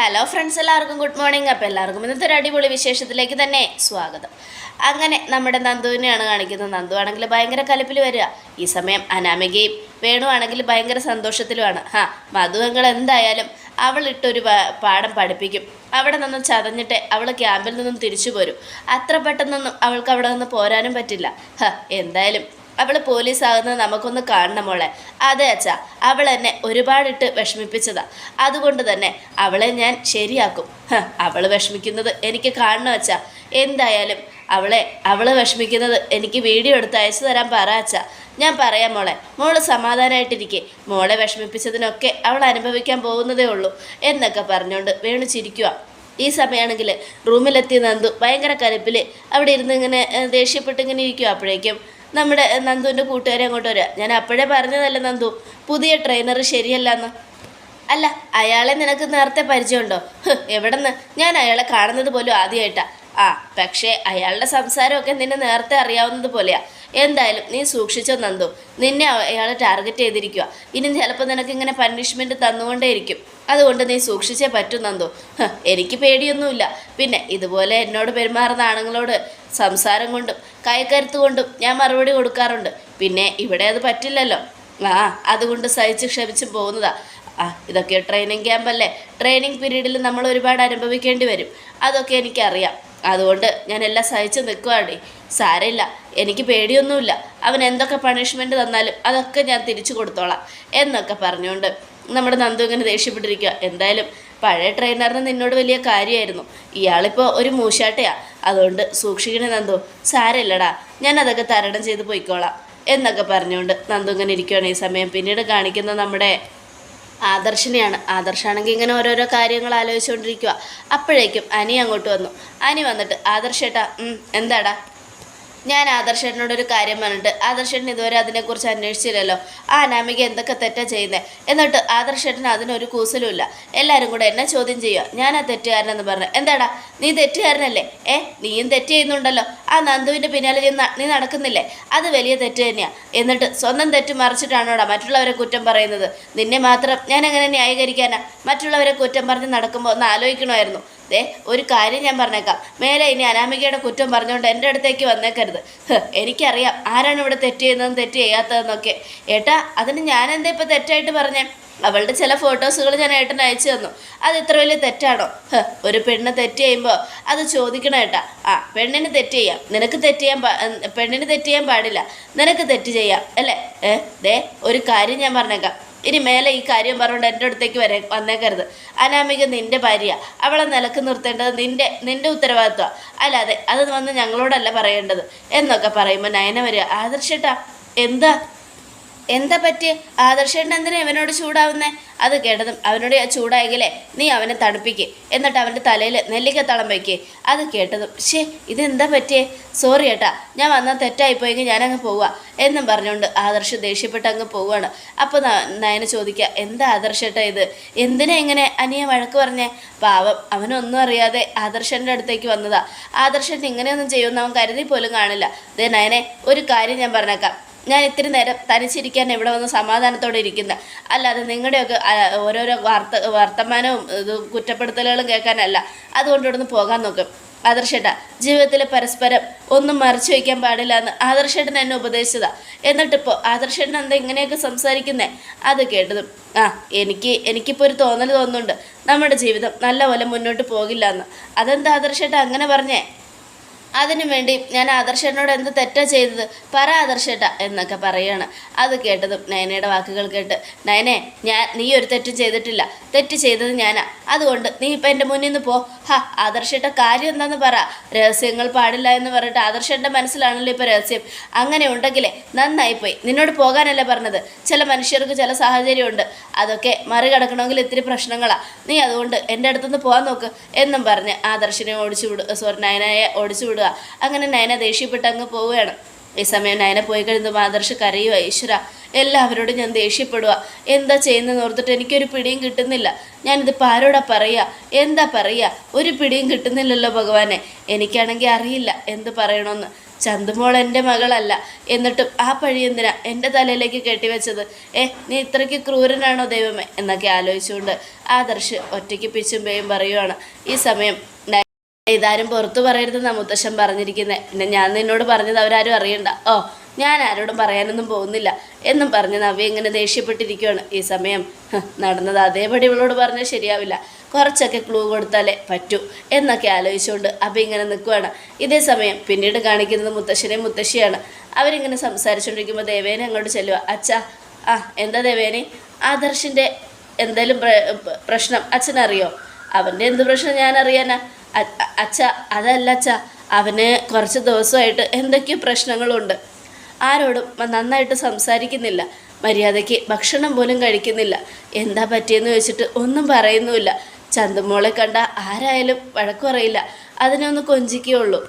Hello friends, എല്ലാവർക്കും good morning. അപ്പോൾ എല്ലാവർക്കും ഇന്നത്തെ ഒരു അടിപൊളി വിശേഷത്തിലേക്ക് തന്നെ സ്വാഗതം. അങ്ങനെ നമ്മുടെ നന്ദുവിനെയാണ് കാണിക്കുന്നത്. നന്ദു ആണെങ്കിൽ ഭയങ്കര കലിപ്പിൽ വരിക. ഈ സമയം അനാമികയും വേണു ആണെങ്കിൽ ഭയങ്കര സന്തോഷത്തിലുമാണ്. മധുവങ്ങൾ എന്തായാലും അവളിട്ടൊരു പാഠം പഠിപ്പിക്കും. അവിടെ നിന്നും ചതഞ്ഞിട്ട് അവൾ ക്യാമ്പിൽ നിന്നും തിരിച്ചു പോരും. അത്ര പെട്ടെന്നൊന്നും അവൾക്ക് അവിടെ നിന്ന് പോരാനും പറ്റില്ല. എന്തായാലും അവൾ പോലീസാകുന്നത് നമുക്കൊന്ന് കാണണം മോളെ. അതെ അച്ഛാ, അവൾ എന്നെ ഒരുപാടിട്ട് വിഷമിപ്പിച്ചതാ. അതുകൊണ്ട് തന്നെ അവളെ ഞാൻ ശരിയാക്കും. അവൾ വിഷമിക്കുന്നത് എനിക്ക് കാണണം അച്ഛാ. എന്തായാലും അവൾ വിഷമിക്കുന്നത് എനിക്ക് വീഡിയോ എടുത്ത് അയച്ചു തരാൻ പറ അച്ഛാ. ഞാൻ പറയാം മോളെ. മോള് സമാധാനമായിട്ടിരിക്കെ. മോളെ വിഷമിപ്പിച്ചതിനൊക്കെ അവൾ അനുഭവിക്കാൻ പോകുന്നതേ ഉള്ളൂ എന്നൊക്കെ പറഞ്ഞുകൊണ്ട് വേണു ചിരിക്കുക. ഈ സമയമാണെങ്കിൽ റൂമിലെത്തിയ നന്ദു ഭയങ്കര കലിപ്പിൽ അവിടെ ഇരുന്ന് ഇങ്ങനെ ദേഷ്യപ്പെട്ട് ഇങ്ങനെ ഇരിക്കുക. അപ്പോഴേക്കും നമ്മുടെ നന്ദുവിൻ്റെ കൂട്ടുകാരെ അങ്ങോട്ട് വരിക. ഞാൻ അപ്പോഴേ പറഞ്ഞതല്ലേ നന്ദു, പുതിയ ട്രെയിനർ ശരിയല്ലെന്ന്. അല്ല, അയാളെ നിനക്ക് നേരത്തെ പരിചയമുണ്ടോ? എവിടെ നിന്ന്? ഞാൻ അയാളെ കാണുന്നത് പോലും ആദ്യമായിട്ടാണ്. പക്ഷേ അയാളുടെ സംസാരമൊക്കെ നിന്നെ നേരത്തെ അറിയാവുന്നത് പോലെയാണ്. എന്തായാലും നീ സൂക്ഷിച്ചോ നന്ദു. നിന്നെ അയാൾ ടാർഗറ്റ് ചെയ്തിരിക്കുക. ഇനി ചിലപ്പോൾ നിനക്കിങ്ങനെ പണിഷ്മെൻറ്റ് തന്നുകൊണ്ടേയിരിക്കും. അതുകൊണ്ട് നീ സൂക്ഷിച്ചേ പറ്റും നന്ദു. എനിക്ക് പേടിയൊന്നുമില്ല. പിന്നെ ഇതുപോലെ എന്നോട് പെരുമാറുന്ന ആണുങ്ങളോട് സംസാരം കൊണ്ടും കൈക്കരുത്ത് കൊണ്ടും ഞാൻ മറുപടി കൊടുക്കാറുണ്ട്. പിന്നെ ഇവിടെ അത് പറ്റില്ലല്ലോ. അതുകൊണ്ട് സഹിച്ച് ക്ഷമിച്ച് പോകുന്നതാ. ഇതൊക്കെ ട്രെയിനിങ് ക്യാമ്പല്ലേ. ട്രെയിനിങ് പീരീഡിൽ നമ്മൾ ഒരുപാട് അനുഭവിക്കേണ്ടി വരും. അതൊക്കെ എനിക്കറിയാം. അതുകൊണ്ട് ഞാൻ എല്ലാം സഹിച്ച് നിൽക്കുവാണേ. സാരമില്ല, എനിക്ക് പേടിയൊന്നുമില്ല. അവൻ എന്തൊക്കെ പണിഷ്മെൻറ്റ് തന്നാലും അതൊക്കെ ഞാൻ തിരിച്ചു കൊടുത്തോളാം എന്നൊക്കെ പറഞ്ഞുകൊണ്ട് നമ്മുടെ നന്ദു ഇങ്ങനെ ദേഷ്യപ്പെട്ടിരിക്കുക. എന്തായാലും പഴയ ട്രെയിനറിന് നിന്നോട് വലിയ കാര്യമായിരുന്നു. ഇയാളിപ്പോൾ ഒരു മൂശാട്ടയാണ്. അതുകൊണ്ട് സൂക്ഷിക്കണേ നന്ദു. സാരമില്ലടാ, ഞാൻ അതൊക്കെ തരണം ചെയ്ത് പോയിക്കോളാം എന്നൊക്കെ പറഞ്ഞുകൊണ്ട് നന്ദു ഇങ്ങനെ ഇരിക്കുകയാണ്. ഈ സമയം പിന്നീട് കാണിക്കുന്ന നമ്മുടെ ആദർശിനെയാണ്. ആദർശാണെങ്കിൽ ഇങ്ങനെ ഓരോരോ കാര്യങ്ങൾ ആലോചിച്ചുകൊണ്ടിരിക്കുക. അപ്പോഴേക്കും അനി അങ്ങോട്ട് വന്നു. അനി വന്നിട്ട് ആദർശേട്ടാ, എന്താടാ? ഞാൻ ആദർശേട്ടനോടൊരു കാര്യം പറഞ്ഞിട്ട് ആദർശേട്ടൻ ഇതുവരെ അതിനെക്കുറിച്ച് അന്വേഷിച്ചില്ലല്ലോ. അനാമിക എന്തൊക്കെ തെറ്റാ ചെയ്യുന്നത്? എന്നിട്ട് ആദർശേട്ടൻ അതിനൊരു കൂസലുമില്ല. എല്ലാവരും കൂടെ എന്നെ ചോദ്യം ചെയ്യുക, ഞാനാ തെറ്റുകാരനെന്ന് പറഞ്ഞു. എന്താടാ, നീ തെറ്റുകാരനല്ലേ? നീയും തെറ്റ് ചെയ്യുന്നുണ്ടല്ലോ. നന്ദുവിൻ്റെ പിന്നാലെ നീ നടക്കുന്നില്ലേ? അത് വലിയ തെറ്റ് തന്നെയാണ്. എന്നിട്ട് സ്വന്തം തെറ്റ് മറിച്ചിട്ടാണോടാ മറ്റുള്ളവരെ കുറ്റം പറയുന്നത്? നിന്നെ മാത്രം ഞാൻ എങ്ങനെ ന്യായീകരിക്കാനാ? മറ്റുള്ളവരെ കുറ്റം പറഞ്ഞ് നടക്കുമ്പോൾ ഒന്ന് ആലോചിക്കണമായിരുന്നു. ഒരു കാര്യം ഞാൻ പറഞ്ഞേക്കാം, മേലെ ഇനി അനാമികയുടെ കുറ്റം പറഞ്ഞുകൊണ്ട് എൻ്റെ അടുത്തേക്ക് വന്നേക്കരുത്. എനിക്കറിയാം ആരാണ് ഇവിടെ തെറ്റ് ചെയ്യുന്നതും തെറ്റ് ചെയ്യാത്തതെന്നൊക്കെ. ഏട്ടാ, അതിന് ഞാനെന്താ ഇപ്പോൾ തെറ്റായിട്ട് പറഞ്ഞേ? അവളുടെ ചില ഫോട്ടോസുകൾ ഞാൻ ഏട്ടന് അയച്ചു തന്നു. അത് ഇത്ര വലിയ തെറ്റാണോ? ഒരു പെണ്ണ് തെറ്റ് ചെയ്യുമ്പോൾ അത് ചോദിക്കണം ഏട്ടാ. പെണ്ണിന് തെറ്റ് ചെയ്യാം, നിനക്ക് തെറ്റ് ചെയ്യാൻ പെണ്ണിന് തെറ്റ് ചെയ്യാൻ പാടില്ല. നിനക്ക് തെറ്റ് ചെയ്യാം അല്ലേ? ഒരു കാര്യം ഞാൻ പറഞ്ഞേക്കാം, ഇനി മേലെ ഈ കാര്യം പറഞ്ഞുകൊണ്ട് എൻ്റെ അടുത്തേക്ക് വന്നേക്കരുത്. അനാമിക നിൻ്റെ ഭാര്യ. അവളെ നിലക്ക് നിർത്തേണ്ടത് നിൻ്റെ ഉത്തരവാദിത്വമാണ്. അല്ലാതെ അത് വന്ന് ഞങ്ങളോടല്ല പറയേണ്ടത് എന്നൊക്കെ പറയുമ്പോൾ നയന വരിക. ആദർശേട്ടാ, എന്താ പറ്റിയ? ആദർശേട്ടൻ എന്തിനാ ഇവനോട് ചൂടാവുന്നേ? അത് കേട്ടതും അവനോട് ചൂടായെങ്കിലേ നീ അവനെ തണുപ്പിക്കേ, എന്നിട്ട് അവൻ്റെ തലയിൽ നെല്ലിക്കത്തളം വയ്ക്കേ. അത് കേട്ടതും ഇതെന്താ പറ്റിയേ? സോറി ഏട്ടാ, ഞാൻ വന്നാൽ തെറ്റായിപ്പോയെങ്കിൽ ഞാനങ്ങ് പോവുക എന്നും പറഞ്ഞുകൊണ്ട് ആദർശ് ദേഷ്യപ്പെട്ട് അങ്ങ് പോവുകയാണ്. അപ്പോൾ നയന ചോദിക്കുക, എന്താ ആദർശേട്ടാ ഇത്? എന്തിനാ ഇങ്ങനെ അനിയെ വഴക്ക് പറഞ്ഞേ? പാവം, അവനൊന്നും അറിയാതെ ആദർശൻ്റെ അടുത്തേക്ക് വന്നതാ. ആദർശൻ ഇങ്ങനെയൊന്നും ചെയ്യുമെന്ന് അവൻ കരുതി പോലും കാണില്ല. നയനെ, ഒരു കാര്യം ഞാൻ പറഞ്ഞേക്കാം, ഞാൻ ഇത്തിരി നേരം തനിച്ചിരിക്കാൻ ഇവിടെ വന്ന് സമാധാനത്തോടെ ഇരിക്കുന്ന, അല്ലാതെ നിങ്ങളുടെയൊക്കെ ഓരോരോ വർത്തമാനവും കുറ്റപ്പെടുത്തലുകളും കേൾക്കാനല്ല. അതുകൊണ്ട് ഇവിടുന്ന് പോകാൻ നോക്കും. ആദർശേട്ടാ, ജീവിതത്തിൽ പരസ്പരം ഒന്നും മറച്ചു വയ്ക്കാൻ പാടില്ല എന്ന് ആദർശേട്ടൻ എന്നെ ഉപദേശിച്ചതാ. എന്നിട്ടിപ്പോൾ ആദർശേട്ടൻ എന്താ ഇങ്ങനെയൊക്കെ സംസാരിക്കുന്നേ? അത് കേട്ടതും എനിക്കിപ്പോൾ ഒരു തോന്നുന്നുണ്ട്, നമ്മുടെ ജീവിതം നല്ലപോലെ മുന്നോട്ട് പോകില്ല എന്ന്. അതെന്താ ആദർശേട്ടൻ അങ്ങനെ പറഞ്ഞേ? അതിനു വേണ്ടി ഞാൻ ആദർശേട്ടനോട് എന്ത് തെറ്റാ ചെയ്തത്? പറ ആദർശേട്ട എന്നൊക്കെ പറയുകയാണ്. അത് കേട്ടതും നയനയുടെ വാക്കുകൾ കേട്ട്, നയനെ, നീ ഒരു തെറ്റും ചെയ്തിട്ടില്ല. തെറ്റ് ചെയ്തത് ഞാനാ. അതുകൊണ്ട് നീ ഇപ്പം എൻ്റെ മുന്നിൽ നിന്ന് പോ. ആദർശേട്ട, കാര്യം എന്താന്ന് പറ. രഹസ്യങ്ങൾ പാടില്ല എന്ന് പറഞ്ഞിട്ട് ആദർശേട്ടൻ്റെ മനസ്സിലാണല്ലോ ഇപ്പോൾ രഹസ്യം. അങ്ങനെ ഉണ്ടെങ്കിലേ നന്നായിപ്പോയി. നിന്നോട് പോകാനല്ലേ പറഞ്ഞത്? ചില മനുഷ്യർക്ക് ചില സാഹചര്യമുണ്ട്, അതൊക്കെ മറികടക്കണമെങ്കിൽ ഇത്തിരി പ്രശ്നങ്ങളാണ്. നീ അതുകൊണ്ട് എൻ്റെ അടുത്തുനിന്ന് പോകാൻ നോക്ക് എന്നും പറഞ്ഞ് ആദർശിനെ നയനയെ ഓടിച്ചു വിടുക. അങ്ങനെ നയന ദേഷ്യപ്പെട്ട് അങ്ങ് പോവുകയാണ്. ഈ സമയം നയന പോയി കഴിയുമ്പോൾ ആദർശ് കരയുക. ഈശ്വര, എല്ലാവരോടും ഞാൻ ദേഷ്യപ്പെടുക. എന്താ ചെയ്യുന്നതെന്ന് ഓർത്തിട്ട് എനിക്കൊരു പിടിയും കിട്ടുന്നില്ല. ഞാനിതിപ്പോൾ ആരോടാ പറയുക? എന്താ പറയുക? ഒരു പിടിയും കിട്ടുന്നില്ലല്ലോ ഭഗവാനെ. എനിക്കാണെങ്കിൽ അറിയില്ല എന്ത് പറയണമെന്ന്. ചന്തുമോൾ എൻ്റെ മകളല്ല, എന്നിട്ടും ആ പഴി എന്തിനാ എൻ്റെ തലയിലേക്ക് കെട്ടിവെച്ചത്? നീ ഇത്രയ്ക്ക് ക്രൂരനാണോ ദൈവമേ എന്നൊക്കെ ആലോചിച്ചുകൊണ്ട് ആദർശ് ഒറ്റയ്ക്ക് പിച്ചുമ്പേയും പറയുവാണ്. ഈ സമയം ഇതാരും പുറത്തു പറയരുതെന്നാണ് മുത്തശ്ശൻ പറഞ്ഞിരിക്കുന്നത്. പിന്നെ ഞാൻ നിന്നോട് പറഞ്ഞത് അവരാരും അറിയണ്ട. ഞാൻ ആരോടും പറയാനൊന്നും പോകുന്നില്ല എന്നും പറഞ്ഞ് നവ്യ ഇങ്ങനെ ദേഷ്യപ്പെട്ടിരിക്കുകയാണ്. ഈ സമയം നടന്നത് അതേപടി ഇവളോട് പറഞ്ഞാൽ ശരിയാവില്ല, കുറച്ചൊക്കെ ക്ലൂ കൊടുത്താലേ പറ്റൂ എന്നൊക്കെ ആലോചിച്ചുകൊണ്ട് അഭി ഇങ്ങനെ നിൽക്കുകയാണ്. ഇതേ സമയം പിന്നീട് കാണിക്കുന്നത് മുത്തശ്ശനെയും മുത്തശ്ശിയാണ്. അവരിങ്ങനെ സംസാരിച്ചുകൊണ്ടിരിക്കുമ്പോൾ ദേവേനെ അങ്ങോട്ട് ചെല്ലുക. അച്ഛാ, എന്താ ദേവേനെ, ആദർശിൻ്റെ എന്തെങ്കിലും പ്രശ്നം അച്ഛനറിയോ? അവൻ്റെ എന്ത് പ്രശ്നം ഞാൻ അറിയാനാ? അച്ഛ അതല്ല അച്ഛ, അവന് കുറച്ച് ദിവസമായിട്ട് എന്തൊക്കെയോ പ്രശ്നങ്ങളുണ്ട്. ആരോടും നന്നായിട്ട് സംസാരിക്കുന്നില്ല, മര്യാദയ്ക്ക് ഭക്ഷണം പോലും കഴിക്കുന്നില്ല. എന്താ പറ്റിയെന്ന് ചോദിച്ചിട്ട് ഒന്നും പറയുന്നുമില്ല. ചന്തുമോളെ കണ്ട ആരായാലും വഴക്കു പറയില്ല, അതിനെ ഒന്ന് കൊഞ്ചിക്കുകയുള്ളൂ.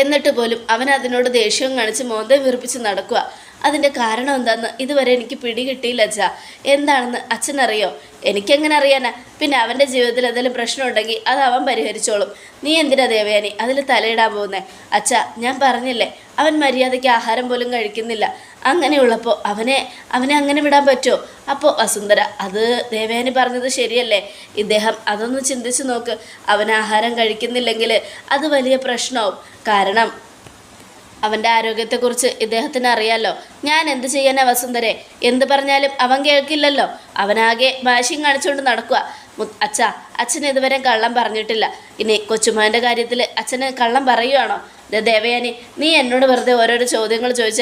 എന്നിട്ട് പോലും അവൻ അതിനോട് ദേഷ്യവും കാണിച്ച് മോന്തെ വീർപ്പിച്ച് നടക്കുക. അതിൻ്റെ കാരണം എന്താണെന്ന് ഇതുവരെ എനിക്ക് പിടികിട്ടിയില്ല അച്ഛാ. എന്താണെന്ന് അച്ഛനറിയോ? എനിക്കെങ്ങനെ അറിയാനാ? പിന്നെ അവൻ്റെ ജീവിതത്തിൽ എന്തെങ്കിലും പ്രശ്നം ഉണ്ടെങ്കിൽ അത് അവൻ പരിഹരിച്ചോളും. നീ എന്തിനാ ദേവയാനി അതിൽ തലയിടാൻ പോകുന്നേ? അച്ഛാ, ഞാൻ പറഞ്ഞില്ലേ, അവൻ മര്യാദയ്ക്ക് ആഹാരം പോലും കഴിക്കുന്നില്ല. അങ്ങനെയുള്ളപ്പോൾ അവനെ അങ്ങനെ വിടാൻ പറ്റുമോ? അപ്പോൾ വസുന്ധര, അത് ദേവയാനി പറഞ്ഞത് ശരിയല്ലേ? ഇദ്ദേഹം അതൊന്ന് ചിന്തിച്ച് നോക്ക്. അവൻ ആഹാരം കഴിക്കുന്നില്ലെങ്കിൽ അത് വലിയ പ്രശ്നമാവും. കാരണം അവൻ്റെ ആരോഗ്യത്തെക്കുറിച്ച് ഇദ്ദേഹത്തിന് അറിയാമല്ലോ. ഞാൻ എന്ത് ചെയ്യാനാ വസുന്ധരെ? എന്ത് പറഞ്ഞാലും അവൻ കേൾക്കില്ലല്ലോ. അവനാകെ വാശിയും കാണിച്ചുകൊണ്ട് നടക്കുക. അച്ഛൻ ഇതുവരെ കള്ളം പറഞ്ഞിട്ടില്ല. ഇനി കൊച്ചുമാൻ്റെ കാര്യത്തിൽ അച്ഛന് കള്ളം പറയുവാണോ? ദേവയാനി, നീ എന്നോട് വെറുതെ ഓരോരോ ചോദ്യങ്ങൾ ചോദിച്ച്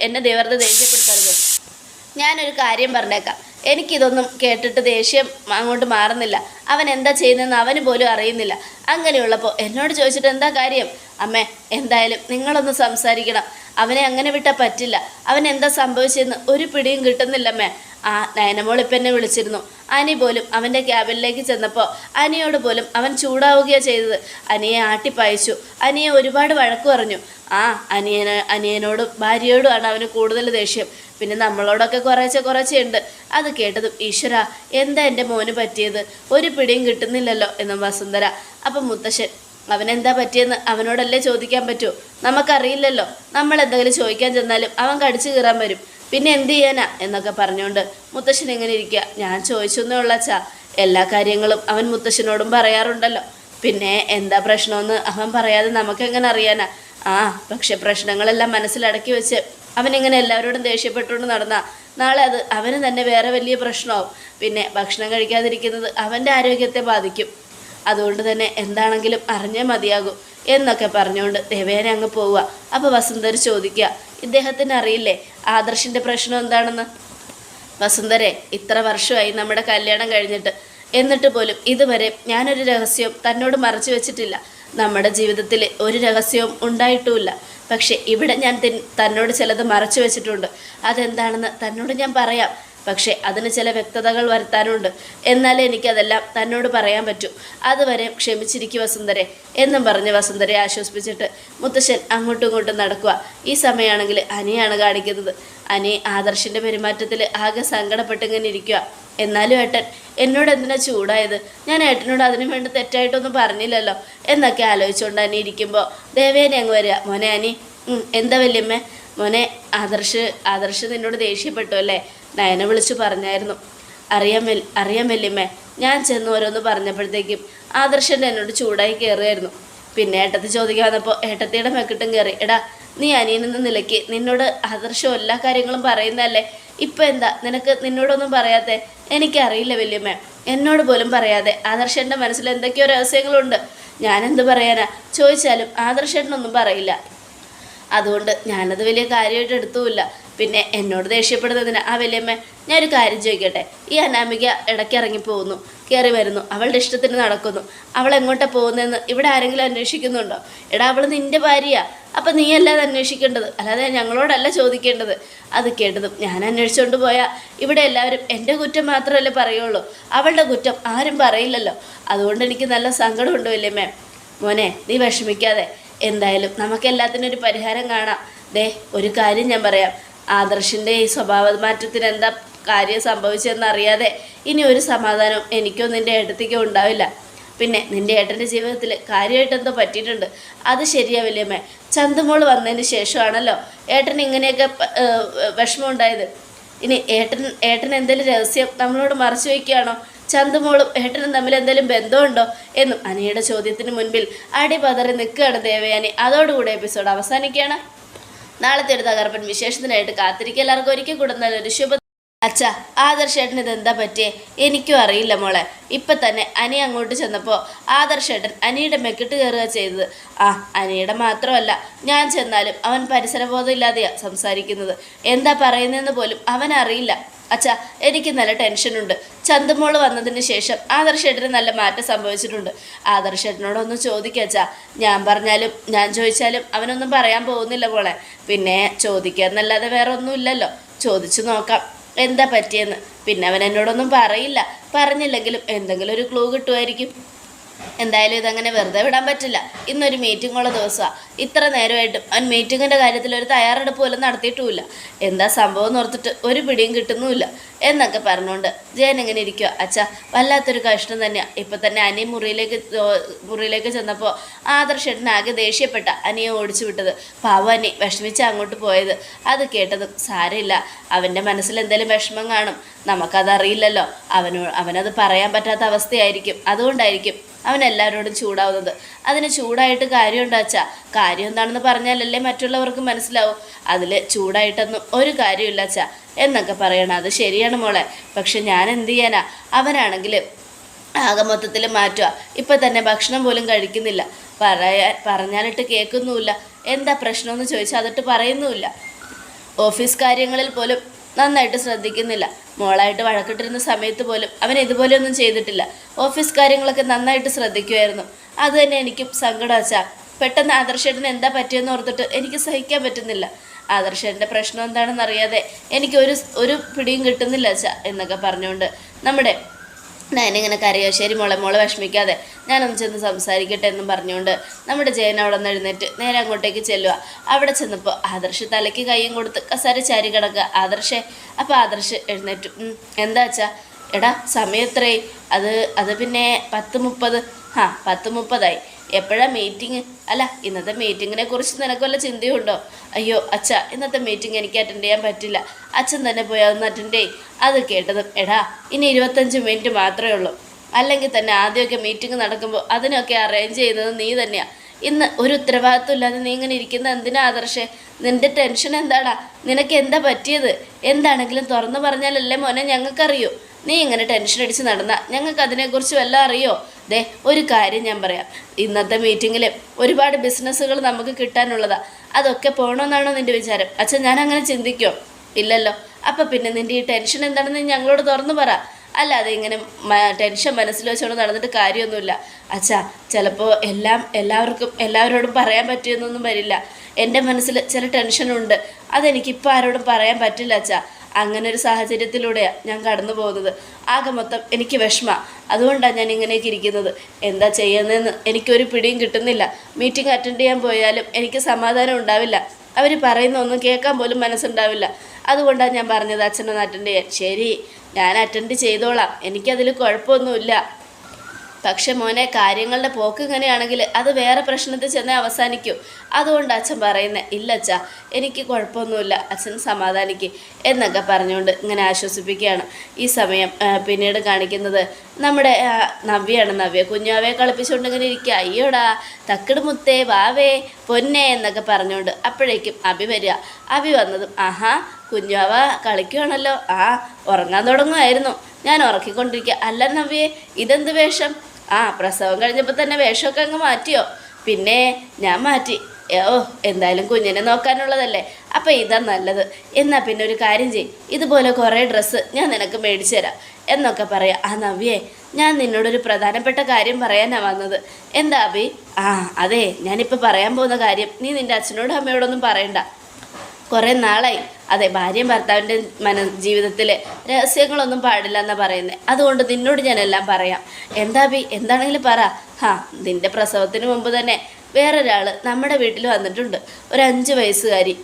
എന്നെ വെറുതെ ദേഷ്യപ്പെടുത്തരുത്. ഞാനൊരു കാര്യം പറഞ്ഞേക്കാം, എനിക്കിതൊന്നും കേട്ടിട്ട് ദേഷ്യം അങ്ങോട്ട് മാറുന്നില്ല. അവൻ എന്താ ചെയ്യുന്നതെന്ന് അവന് പോലും അറിയുന്നില്ല. അങ്ങനെയുള്ളപ്പോൾ എന്നോട് ചോദിച്ചിട്ട് എന്താ കാര്യം? അമ്മേ, എന്തായാലും നിങ്ങളൊന്ന് സംസാരിക്കണം. അവനെ അങ്ങനെ വിട്ടാൽ പറ്റില്ല. അവൻ എന്താ സംഭവിച്ചതെന്ന് ഒരു പിടിയും കിട്ടുന്നില്ലമ്മേ. നയനമോൾ ഇപ്പം എന്നെ വിളിച്ചിരുന്നു. അനി പോലും അവൻ്റെ ക്യാബിനിലേക്ക് ചെന്നപ്പോൾ അനിയോട് പോലും അവൻ ചൂടാവുകയാണ് ചെയ്തത്. അനിയെ ആട്ടിപ്പായിച്ചു. അനിയെ ഒരുപാട് വഴക്ക് പറഞ്ഞു. അനിയനോടും ഭാര്യയോടുമാണ് അവന് കൂടുതൽ ദേഷ്യം. പിന്നെ നമ്മളോടൊക്കെ കുറേശ്ശെ ഉണ്ട്. അത് കേട്ടതും ഈശ്വര, എന്താ എൻ്റെ മോന് പറ്റിയത്? ഒരു പിടിയും കിട്ടുന്നില്ലല്ലോ എന്നും വസുന്ധര. അപ്പം മുത്തശ്ശൻ, അവനെന്താ പറ്റിയെന്ന് അവനോടല്ലേ ചോദിക്കാൻ പറ്റുമോ? നമുക്കറിയില്ലല്ലോ. നമ്മൾ എന്തെങ്കിലും ചോദിക്കാൻ ചെന്നാലും അവൻ കടിച്ചു കീറാൻ വരും. പിന്നെ എന്ത് ചെയ്യാനാ എന്നൊക്കെ പറഞ്ഞുകൊണ്ട് മുത്തശ്ശൻ എങ്ങനെ ഇരിക്കുക. ഞാൻ ചോദിച്ചൊന്നേ ഉള്ളച്ചാ, എല്ലാ കാര്യങ്ങളും അവൻ മുത്തശ്ശനോടും പറയാറുണ്ടല്ലോ. പിന്നെ എന്താ പ്രശ്നമെന്ന് അവൻ പറയാതെ നമുക്കെങ്ങനെ അറിയാനാ? പക്ഷെ പ്രശ്നങ്ങളെല്ലാം മനസ്സിലടക്കി വെച്ച് അവനിങ്ങനെ എല്ലാവരോടും ദേഷ്യപ്പെട്ടുകൊണ്ട് നടന്നാൽ നാളെ അത് അവന് തന്നെ വേറെ വലിയ പ്രശ്നമാവും. പിന്നെ ഭക്ഷണം കഴിക്കാതിരിക്കുന്നത് അവൻ്റെ ആരോഗ്യത്തെ ബാധിക്കും. അതുകൊണ്ട് തന്നെ എന്താണെങ്കിലും അറിഞ്ഞേ മതിയാകും എന്നൊക്കെ പറഞ്ഞുകൊണ്ട് ദേവേനെ അങ്ങ് പോവുക. അപ്പോൾ വസുന്ധര ചോദിക്കുക, ഇദ്ദേഹത്തിന് അറിയില്ലേ ആദർശിൻ്റെ പ്രശ്നം എന്താണെന്ന്? വസുന്ധരെ, ഇത്ര വർഷമായി നമ്മുടെ കല്യാണം കഴിഞ്ഞിട്ട്, എന്നിട്ട് പോലും ഇതുവരെ ഞാനൊരു രഹസ്യവും തന്നോട് മറച്ചു വെച്ചിട്ടില്ല. നമ്മുടെ ജീവിതത്തിൽ ഒരു രഹസ്യവും ഉണ്ടായിട്ടുമില്ല. പക്ഷെ ഇവിടെ ഞാൻ തന്നോട് ചിലത് മറച്ചു വെച്ചിട്ടുണ്ട്. അതെന്താണെന്ന് തന്നോട് ഞാൻ പറയാം. പക്ഷേ അതിന് ചില വ്യക്തതകൾ വരുത്താനുണ്ട്. എന്നാലേ എനിക്കതെല്ലാം തന്നോട് പറയാൻ പറ്റൂ. അതുവരെ ക്ഷമിച്ചിരിക്കും വസുന്ധരെ എന്നും പറഞ്ഞ് വസുന്ധരെ ആശ്വസിപ്പിച്ചിട്ട് മുത്തശ്ശൻ അങ്ങോട്ടും ഇങ്ങോട്ടും നടക്കുക. ഈ സമയമാണെങ്കിൽ അനിയാണ് കാണിക്കുന്നത്. അനി ആദർശിൻ്റെ പെരുമാറ്റത്തിൽ ആകെ സങ്കടപ്പെട്ടിങ്ങനെ ഇരിക്കുക. എന്നാലും ഏട്ടൻ എന്നോട് എന്തിനാ ചൂടായത്? ഞാൻ ഏട്ടനോട് അതിനു വേണ്ടി തെറ്റായിട്ടൊന്നും പറഞ്ഞില്ലല്ലോ എന്നൊക്കെ ആലോചിച്ചുകൊണ്ട് അനി ഇരിക്കുമ്പോൾ ദേവേനെ അങ്ങ് വരിക. മോനെ അനി, എന്താ വല്യമ്മേ? മോനെ, ആദർശ് നിന്നോട് ദേഷ്യപ്പെട്ടു അല്ലേ? നയനെ വിളിച്ചു പറഞ്ഞായിരുന്നു. അറിയാൻ വല്യമ്മേ. ഞാൻ ചെന്ന് ഓരോന്ന് പറഞ്ഞപ്പോഴത്തേക്കും ആദർശൻ്റെ എന്നോട് ചൂടായി കയറുമായിരുന്നു. പിന്നെ ഏട്ടത്തി ചോദിക്കാൻ വന്നപ്പോൾ ഏട്ടത്തിയുടെ മെക്കിട്ടും കയറി. എടാ, നീ അനിയനെന്ന നിലയ്ക്ക് നിന്നോട് ആദർശം എല്ലാ കാര്യങ്ങളും പറയുന്നതല്ലേ? ഇപ്പം എന്താ നിന്നോടൊന്നും പറയാതെ? എനിക്കറിയില്ല വല്യമ്മേ. എന്നോട് പോലും പറയാതെ ആദർശൻ്റെ മനസ്സിൽ എന്തൊക്കെയോ രഹസ്യങ്ങളുണ്ട്. ഞാനെന്ത് പറയാനാ? ചോദിച്ചാലും ആദർശേട്ടനൊന്നും പറയില്ല. അതുകൊണ്ട് ഞാനത് വലിയ കാര്യമായിട്ട് എടുത്തുമില്ല. പിന്നെ എന്നോട് ദേഷ്യപ്പെടുന്നതിന് വല്യമ്മ, ഞാനൊരു കാര്യം ചോദിക്കട്ടെ. ഈ അനാമിക ഇടയ്ക്ക് ഇറങ്ങിപ്പോകുന്നു, കയറി വരുന്നു, അവളുടെ ഇഷ്ടത്തിന് നടക്കുന്നു. അവൾ എങ്ങോട്ടാണ് പോകുന്നതെന്ന് ഇവിടെ ആരെങ്കിലും അന്വേഷിക്കുന്നുണ്ടോ? എടാ, അവൾ നിൻ്റെ ഭാര്യയാ. അപ്പം നീയല്ലാതെ അന്വേഷിക്കേണ്ടത്, അല്ലാതെ ഞങ്ങളോടല്ല ചോദിക്കേണ്ടത്. അത് കേട്ടതും ഞാൻ അന്വേഷിച്ചുകൊണ്ട് പോയാൽ ഇവിടെ എല്ലാവരും എൻ്റെ കുറ്റം മാത്രമല്ലേ പറയുള്ളൂ. അവളുടെ കുറ്റം ആരും പറയില്ലല്ലോ. അതുകൊണ്ട് എനിക്ക് നല്ല സങ്കടമുണ്ട് വല്യമ്മേ. മോനെ, നീ വിഷമിക്കാതെ. എന്തായാലും നമുക്കെല്ലാത്തിനും ഒരു പരിഹാരം കാണാം. ഒരു കാര്യം ഞാൻ പറയാം. ആദർശിൻ്റെ ഈ സ്വഭാവ മാറ്റത്തിന് എന്താ കാര്യം സംഭവിച്ചതെന്ന് അറിയാതെ ഇനി ഒരു സമാധാനം എനിക്കോ നിൻ്റെ ഏട്ടത്തിക്കോ ഉണ്ടാവില്ല. പിന്നെ നിൻ്റെ ഏട്ടൻ്റെ ജീവിതത്തിൽ കാര്യമായിട്ട് എന്തോ പറ്റിയിട്ടുണ്ട്. അത് ശരിയാ വല്യമ്മേ. ചന്തുമോൾ വന്നതിന് ശേഷമാണല്ലോ ഏട്ടൻ ഇങ്ങനെയൊക്കെ വിഷമം ഉണ്ടായത്. ഇനി ഏട്ടൻ എന്തെങ്കിലും രഹസ്യം നമ്മളോട് മറച്ചു വയ്ക്കുകയാണോ? ചന്തുമോളും ഏട്ടനും തമ്മിൽ എന്തെങ്കിലും ബന്ധമുണ്ടോ എന്നും അനിയുടെ ചോദ്യത്തിന് മുൻപിൽ അടിപതറി നിൽക്കുകയാണ് ദേവയാനി. അതോടുകൂടി എപ്പിസോഡ് അവസാനിക്കുകയാണ്. നാളത്തെ ഒരു തകർപ്പൻ വിശേഷത്തിനായിട്ട് കാത്തിരിക്കുക. എല്ലാവർക്കും ഒരിക്കൽ കൂടെ നല്ലൊരു ശുഭ. അച്ഛാ, ആദർശേട്ടൻ ഇതെന്താ പറ്റിയേ? എനിക്കും അറിയില്ല മോളെ. ഇപ്പം തന്നെ അനി അങ്ങോട്ട് ചെന്നപ്പോൾ ആദർശേട്ടൻ അനിയുടെ മെക്കിട്ട് കയറുക ചെയ്തത്. അനിയുടെ മാത്രമല്ല, ഞാൻ ചെന്നാലും അവൻ പരിസരബോധം ഇല്ലാതെയാണ് സംസാരിക്കുന്നത്. എന്താ പറയുന്നതെന്ന് പോലും അവനറിയില്ല. അച്ഛാ, എനിക്ക് നല്ല ടെൻഷനുണ്ട്. ചന്തുമോള് വന്നതിന് ശേഷം ആദർശേട്ടന് നല്ല മാറ്റം സംഭവിച്ചിട്ടുണ്ട്. ആദർശേട്ടനോടൊന്ന് ചോദിക്കച്ചാ. ഞാൻ പറഞ്ഞാലും ഞാൻ ചോദിച്ചാലും അവനൊന്നും പറയാൻ പോകുന്നില്ല മോളെ. പിന്നെ ചോദിക്കാന്നല്ലാതെ വേറെ ഒന്നുമില്ലല്ലോ. ചോദിച്ചു നോക്കാം എന്താ പറ്റിയെന്ന്. പിന്നെ അവൻ എന്നോടൊന്നും പറയില്ല. പറഞ്ഞില്ലെങ്കിലും എന്തെങ്കിലും ഒരു ക്ലൂ കിട്ടുമായിരിക്കും. എന്തായാലും ഇതങ്ങനെ വെറുതെ വിടാൻ പറ്റില്ല. ഇന്നൊരു മീറ്റിങ്ങുള്ള ദിവസമാണ്. ഇത്ര നേരമായിട്ടും അവൻ മീറ്റിങ്ങിൻ്റെ കാര്യത്തിൽ ഒരു തയ്യാറെടുപ്പ് പോലും നടത്തിയിട്ടുമില്ല. എന്താ സംഭവം എന്ന് ഓർത്തിട്ട് ഒരു പിടിയും കിട്ടുന്നുമില്ല എന്നൊക്കെ പറഞ്ഞുകൊണ്ട് ജയൻ ഇങ്ങനെ ഇരിക്കുക. അച്ഛാ, വല്ലാത്തൊരു കഷ്ടം തന്നെയാണ്. ഇപ്പം തന്നെ അനി മുറിയിലേക്ക് ചെന്നപ്പോൾ ആദർശേട്ടനാകെ ദേഷ്യപ്പെട്ട അനിയെ ഓടിച്ചു വിട്ടത്. പാവം അനി വിഷമിച്ച് അങ്ങോട്ട് പോയത്. അത് കേട്ടതും സാരമില്ല, അവൻ്റെ മനസ്സിൽ എന്തെങ്കിലും വിഷമം കാണും. നമുക്കതറിയില്ലല്ലോ. അവനത് പറയാൻ പറ്റാത്ത അവസ്ഥയായിരിക്കും. അതുകൊണ്ടായിരിക്കും അവൻ എല്ലാവരോടും ചൂടാവുന്നത്. അതിന് ചൂടായിട്ട് കാര്യമുണ്ടോ അച്ഛാ? കാര്യം എന്താണെന്ന് പറഞ്ഞാലല്ലേ മറ്റുള്ളവർക്ക് മനസ്സിലാവും. അതിൽ ചൂടായിട്ടൊന്നും ഒരു കാര്യമില്ല അച്ഛാ എന്നൊക്കെ പറയണം. അത് ശരിയാണ് മോളെ. പക്ഷെ ഞാൻ എന്ത് ചെയ്യാനാ? അവനാണെങ്കിൽ ആകെ മൊത്തത്തിൽ മാറ്റുക. ഇപ്പം തന്നെ ഭക്ഷണം പോലും കഴിക്കുന്നില്ല. പറഞ്ഞാലിട്ട് കേൾക്കുന്നുമില്ല. എന്താ പ്രശ്നമെന്ന് ചോദിച്ചാൽ അതിട്ട് പറയുന്നുമില്ല. ഓഫീസ് കാര്യങ്ങളിൽ പോലും നന്നായിട്ട് ശ്രദ്ധിക്കുന്നില്ല. മോളായിട്ട് വഴക്കിട്ടിരുന്ന സമയത്ത് പോലും അവൻ ഇതുപോലെയൊന്നും ചെയ്തിട്ടില്ല. ഓഫീസ് കാര്യങ്ങളൊക്കെ നന്നായിട്ട് ശ്രദ്ധിക്കുമായിരുന്നു. അത് തന്നെ എനിക്കും സങ്കടം അച്ഛാ. പെട്ടെന്ന് ആദർശേട്ടന് എന്താ പറ്റിയെന്ന് ഓർത്തിട്ട് എനിക്ക് സഹിക്കാൻ പറ്റുന്നില്ല. ആദർശേട്ടൻ്റെ പ്രശ്നം എന്താണെന്ന് അറിയാതെ എനിക്ക് ഒരു പിടിയും കിട്ടുന്നില്ല അച്ഛാ എന്നൊക്കെ പറഞ്ഞുകൊണ്ട് നമ്മുടെ ഞാനിങ്ങനെ കരയോ. ശരി മോളെ വിഷമിക്കാതെ, ഞാനൊന്ന് ചെന്ന് സംസാരിക്കട്ടെ എന്നും പറഞ്ഞുകൊണ്ട് നമ്മുടെ ജയൻ അവിടെ നിന്ന് എഴുന്നേറ്റ് നേരെ അങ്ങോട്ടേക്ക് ചെല്ലുക. അവിടെ ചെന്നപ്പോൾ ആദർശ് തലയ്ക്ക് കൈയും കൊടുത്ത് കസേര ചാരി കിടക്കുക. അപ്പോൾ ആദർശ് എഴുന്നേറ്റു. എന്താ അച്ഛാ? എടാ സമയം എത്രയായി? അത് പിന്നെ 10:30. 10:30 എപ്പോഴാണ് മീറ്റിംഗ്? അല്ല, ഇന്നത്തെ മീറ്റിങ്ങിനെ കുറിച്ച് നിനക്ക് വല്ല ചിന്തയുണ്ടോ? അയ്യോ അച്ഛാ, ഇന്നത്തെ മീറ്റിംഗ് എനിക്ക് അറ്റൻഡ് ചെയ്യാൻ പറ്റില്ല. അച്ഛൻ തന്നെ പോയി അതൊന്ന് അറ്റൻഡ് ചെയ്യും. അത് കേട്ടതും എടാ ഇനി 25 മിനിറ്റ് മാത്രമേ ഉള്ളൂ. അല്ലെങ്കിൽ തന്നെ ആദ്യമൊക്കെ മീറ്റിംഗ് നടക്കുമ്പോൾ അതിനൊക്കെ അറേഞ്ച് ചെയ്യുന്നത് നീ തന്നെയാണ്. ഇന്ന് ഒരു ഉത്തരവാദിത്വം ഇല്ലാതെ നീ ഇങ്ങനെ ഇരിക്കുന്ന എന്തിനാ ആദർശേ? നിൻ്റെ ടെൻഷൻ എന്താടാ? നിനക്ക് എന്താ പറ്റിയത്? എന്താണെങ്കിലും തുറന്നു പറഞ്ഞാലല്ലേ മോനെ ഞങ്ങൾക്കറിയൂ. നീ ഇങ്ങനെ ടെൻഷൻ അടിച്ച് നടന്നാൽ ഞങ്ങൾക്ക് അതിനെക്കുറിച്ച് വല്ലതും അറിയോ? ഒരു കാര്യം ഞാൻ പറയാം. ഇന്നത്തെ മീറ്റിങ്ങിൽ ഒരുപാട് ബിസിനസ്സുകൾ നമുക്ക് കിട്ടാനുള്ളതാണ്. അതൊക്കെ പോകണമെന്നാണോ നിൻ്റെ വിചാരം? അച്ഛൻ ഞാൻ അങ്ങനെ ചിന്തിക്കുമോ? ഇല്ലല്ലോ. അപ്പം പിന്നെ നിൻ്റെ ഈ ടെൻഷൻ എന്താണെന്ന് ഞങ്ങളോട് തുറന്നു പറ. അല്ലാതെ ഇങ്ങനെ ടെൻഷൻ മനസ്സിൽ വെച്ചുകൊണ്ട് നടന്നിട്ട് കാര്യമൊന്നുമില്ല. അച്ഛാ, ചിലപ്പോൾ എല്ലാവരോടും പറയാൻ പറ്റിയെന്നൊന്നും വരില്ല. എൻ്റെ മനസ്സിൽ ചില ടെൻഷനുണ്ട്. അതെനിക്കിപ്പോൾ ആരോടും പറയാൻ പറ്റില്ല അച്ഛാ. അങ്ങനെ ഒരു സാഹചര്യത്തിലൂടെയാണ് ഞാൻ കടന്നു പോകുന്നത്. ആകെ മൊത്തം എനിക്ക് വിഷമമാണ്. അതുകൊണ്ടാണ് ഞാൻ ഇങ്ങനെയൊക്കെ ഇരിക്കുന്നത്. എന്താ ചെയ്യുന്നതെന്ന് എനിക്കൊരു പിടിയും കിട്ടുന്നില്ല. മീറ്റിംഗ് അറ്റൻഡ് ചെയ്യാൻ പോയാലും എനിക്ക് സമാധാനം ഉണ്ടാവില്ല. അവർ പറയുന്ന ഒന്നും കേൾക്കാൻ പോലും മനസ്സുണ്ടാവില്ല. അതുകൊണ്ടാണ് ഞാൻ പറഞ്ഞത് അച്ഛനൊന്ന് അറ്റൻഡ് ചെയ്യാൻ. ശരി, ഞാൻ അറ്റൻഡ് ചെയ്തോളാം. എനിക്കതിൽ കുഴപ്പമൊന്നുമില്ല. പക്ഷെ മോനെ, കാര്യങ്ങളുടെ പോക്ക് ഇങ്ങനെയാണെങ്കിൽ അത് വേറെ പ്രശ്നത്തിൽ ചെന്നേ അവസാനിക്കൂ. അതുകൊണ്ട് അച്ഛൻ പറയുന്നത്. ഇല്ല അച്ഛാ, എനിക്ക് കുഴപ്പമൊന്നുമില്ല, അച്ഛൻ സമാധാനിക്കുക എന്നൊക്കെ പറഞ്ഞുകൊണ്ട് ഇങ്ങനെ ആശ്വസിപ്പിക്കുകയാണ്. ഈ സമയം പിന്നീട് കാണിക്കുന്നത് നമ്മുടെ നവ്യാണ്. നവ്യ കുഞ്ഞാവയെ കളിപ്പിച്ചുകൊണ്ട് ഇങ്ങനെ ഇരിക്കുക. അയ്യോടാ തക്കട് മുത്തേ വാവേ പൊന്നേ എന്നൊക്കെ പറഞ്ഞുകൊണ്ട് അപ്പോഴേക്കും അഭി വരിക. അഭി വന്നതും കുഞ്ഞാവ കളിക്കുകയാണല്ലോ. ഉറങ്ങാൻ തുടങ്ങുമായിരുന്നു. ഞാൻ ഉറക്കിക്കൊണ്ടിരിക്കുക. അല്ല നവ്യേ, ഇതെന്ത് വേഷം? പ്രസവം കഴിഞ്ഞപ്പോൾ തന്നെ വേഷമൊക്കെ അങ്ങ് മാറ്റിയോ? പിന്നെ ഞാൻ മാറ്റി. എന്തായാലും കുഞ്ഞിനെ നോക്കാനുള്ളതല്ലേ, അപ്പം ഇതാ നല്ലത്. എന്നാൽ പിന്നെ ഒരു കാര്യം ചെയ്യും, ഇതുപോലെ കുറേ ഡ്രസ്സ് ഞാൻ നിനക്ക് മേടിച്ചു തരാം എന്നൊക്കെ പറയാം. നവ്യേ, ഞാൻ നിന്നോടൊരു പ്രധാനപ്പെട്ട കാര്യം പറയാനാണ് വന്നത്. എന്താ അഭി? അതെ, ഞാനിപ്പോൾ പറയാൻ പോകുന്ന കാര്യം നീ നിൻ്റെ അച്ഛനോടും അമ്മയോടൊന്നും പറയണ്ട. കുറേ നാളായി. അതെ, ഭാര്യയും ഭർത്താവിൻ്റെ ജീവിതത്തിൽ രഹസ്യങ്ങളൊന്നും പാടില്ല എന്നാണ് പറയുന്നത്. അതുകൊണ്ട് നിന്നോട് ഞാനെല്ലാം പറയാം. എന്താ ബി? എന്താണെങ്കിലും പറ. നിൻ്റെ പ്രസവത്തിന് മുമ്പ് തന്നെ വേറൊരാൾ നമ്മുടെ വീട്ടിൽ വന്നിട്ടുണ്ട്. ഒരു 5 വയസ്സുകാരി.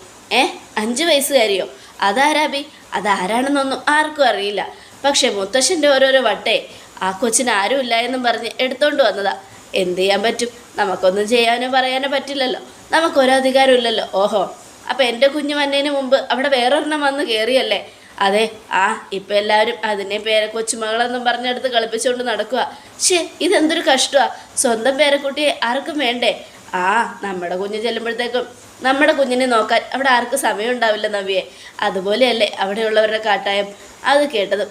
5 വയസ്സുകാരിയോ? അതാരാ ബി? അതാരാണെന്നൊന്നും ആർക്കും അറിയില്ല. പക്ഷേ മുത്തശ്ശൻ്റെ ഓരോരോ വട്ടേ ആ കൊച്ചിന് ആരും ഇല്ല എന്നും പറഞ്ഞ് എടുത്തോണ്ട് വന്നതാ. എന്ത് ചെയ്യാൻ പറ്റും? നമുക്കൊന്നും ചെയ്യാനോ പറയാനോ പറ്റില്ലല്ലോ. നമുക്കൊരു അധികാരം ഇല്ലല്ലോ. ഓഹോ, അപ്പം എൻ്റെ കുഞ്ഞു വന്നതിന് മുമ്പ് അവിടെ വേറൊരെണ്ണം വന്ന് കയറിയല്ലേ? അതെ. ഇപ്പം എല്ലാവരും അതിനെ കൊച്ചുമകളെന്നും പറഞ്ഞെടുത്ത് കളിപ്പിച്ചുകൊണ്ട് നടക്കുക. ഇതെന്തൊരു കഷ്ടമാണ്. സ്വന്തം പേരക്കുട്ടിയെ ആർക്കും വേണ്ടേ? നമ്മുടെ കുഞ്ഞ് ചെല്ലുമ്പോഴത്തേക്കും നമ്മുടെ കുഞ്ഞിനെ നോക്കാൻ അവിടെ ആർക്കും സമയം ഉണ്ടാവില്ല നവ്യേ. അതുപോലെയല്ലേ അവിടെയുള്ളവരുടെ കാട്ടായം. അത് കേട്ടതും